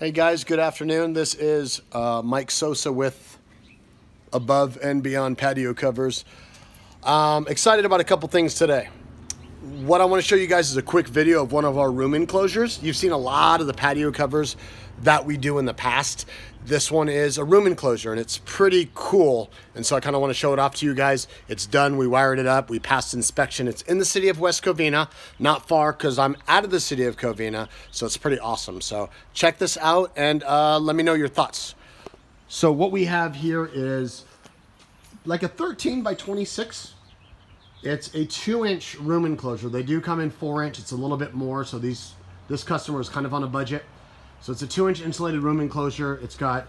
Hey guys, good afternoon. This is Mike Sousa with Above and Beyond Patio Covers. Excited about a couple things today. What I want to show you guys is a quick video of one of our room enclosures. You've seen a lot of the patio covers that we do in the past. This one is a room enclosure and it's pretty cool. And so I kind of want to show it off to you guys. It's done, we wired it up, we passed inspection. It's in the city of West Covina, not far because I'm out of the city of Covina. So it's pretty awesome. So check this out and let me know your thoughts. So what we have here is like a 13 by 26. It's a 2-inch room enclosure. They do come in 4-inch. It's a little bit more. So this customer is kind of on a budget. So it's a 2-inch insulated room enclosure. It's got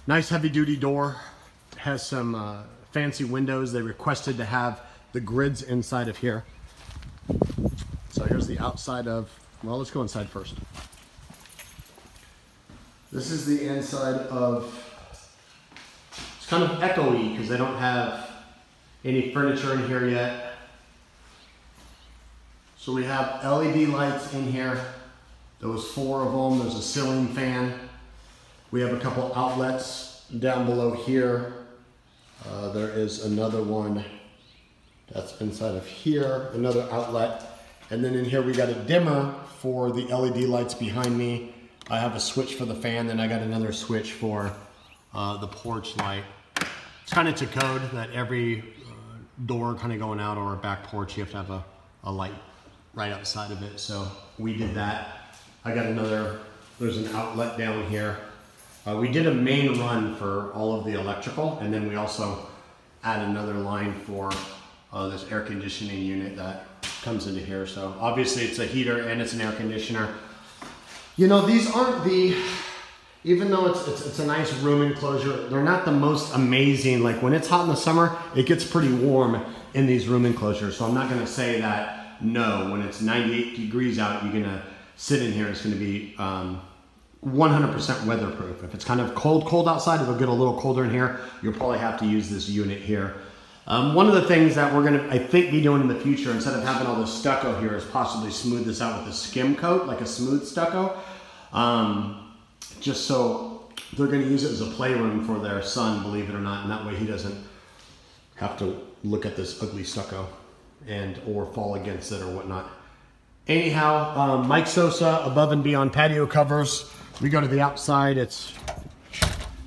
nice heavy duty door. It has some fancy windows. They requested to have the grids inside of here. So here's the outside of, well, let's go inside first. This is the inside of, it's kind of echoey because they don't have any furniture in here yet. So we have LED lights in here. There was 4 of them. There's a ceiling fan. We have a couple outlets down below here. There is another one that's inside of here, another outlet. And then in here we got a dimmer for the LED lights behind me. I have a switch for the fan, then I got another switch for the porch light. It's kind of to code that every door kind of going out or a back porch, you have to have a light right outside of it. So we did that. I got another, there's an outlet down here. We did a main run for all of the electrical, and then we also add another line for this air conditioning unit that comes into here. So obviously it's a heater and it's an air conditioner. You know, these aren't the, even though it's a nice room enclosure, they're not the most amazing. Like when it's hot in the summer, it gets pretty warm in these room enclosures. So I'm not gonna say that no, when it's 98 degrees out, you're gonna sit in here. It's gonna be 100% weatherproof. If it's kind of cold outside, it'll get a little colder in here. You'll probably have to use this unit here. One of the things that we're gonna, I think, be doing in the future, instead of having all this stucco here, is possibly smooth this out with a skim coat, like a smooth stucco. Just so they're gonna use it as a playroom for their son, believe it or not, and that way he doesn't have to look at this ugly stucco or fall against it or whatnot. Anyhow, Mike Sousa, Above and Beyond Patio Covers. We go to the outside. It's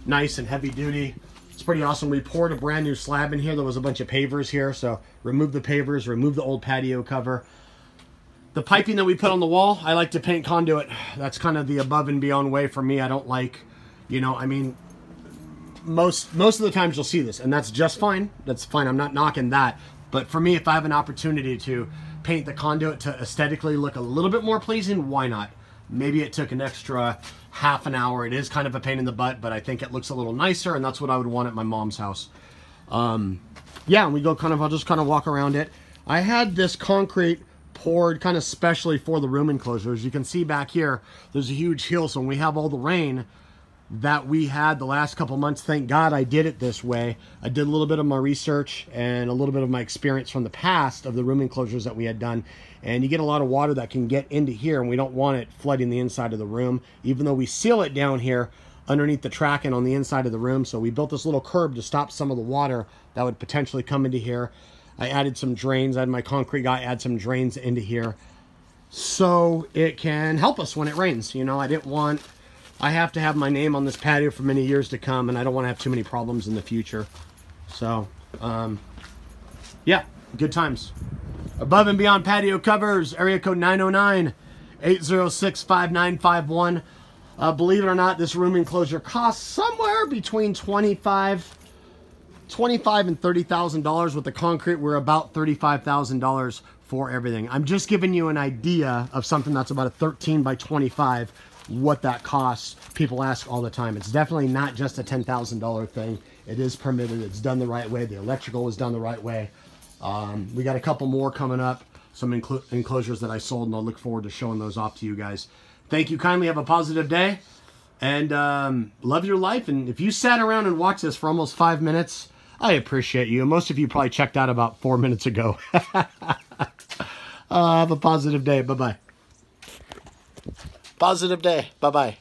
nice and heavy duty. It's pretty awesome. We poured a brand new slab in here. There was a bunch of pavers here, so remove the pavers, remove the old patio cover. The piping that we put on the wall, I like to paint conduit. That's kind of the above and beyond way for me. I don't like, you know, I mean, most of the times you'll see this, and that's just fine. That's fine. I'm not knocking that. But for me, if I have an opportunity to paint the conduit to aesthetically look a little bit more pleasing, why not? Maybe it took an extra half an hour. It is kind of a pain in the butt, but I think it looks a little nicer, and that's what I would want at my mom's house. Yeah, and we go kind of, I'll just kind of walk around it. I had this concrete poured kind of specially for the room enclosure. As you can see back here, there's a huge hill, so when we have all the rain that we had the last couple months, thank God I did it this way. I did a little bit of my research and a little bit of my experience from the past of the room enclosures that we had done, and you get a lot of water that can get into here, and we don't want it flooding the inside of the room, even though we seal it down here underneath the tracking on the inside of the room. So we built this little curb to stop some of the water that would potentially come into here. I added some drains. I had my concrete guy add some drains into here so it can help us when it rains. You know, I have to have my name on this patio for many years to come, and I don't want to have too many problems in the future. So, yeah, good times. Above and Beyond Patio Covers, area code 909-806-5951. Believe it or not, this room enclosure costs somewhere between $25,000 and $30,000. With the concrete, we're about $35,000 for everything. I'm just giving you an idea of something that's about a 13 by 25, what that costs. People ask all the time. It's definitely not just a $10,000 thing. It is permitted. It's done the right way. The electrical was done the right way. We got a couple more coming up, some enclosures that I sold, and I'll look forward to showing those off to you guys. Thank you kindly. Have a positive day, and love your life. And if you sat around and watched this for almost 5 minutes, I appreciate you. Most of you probably checked out about 4 minutes ago. Have a positive day. Bye-bye. Positive day. Bye-bye.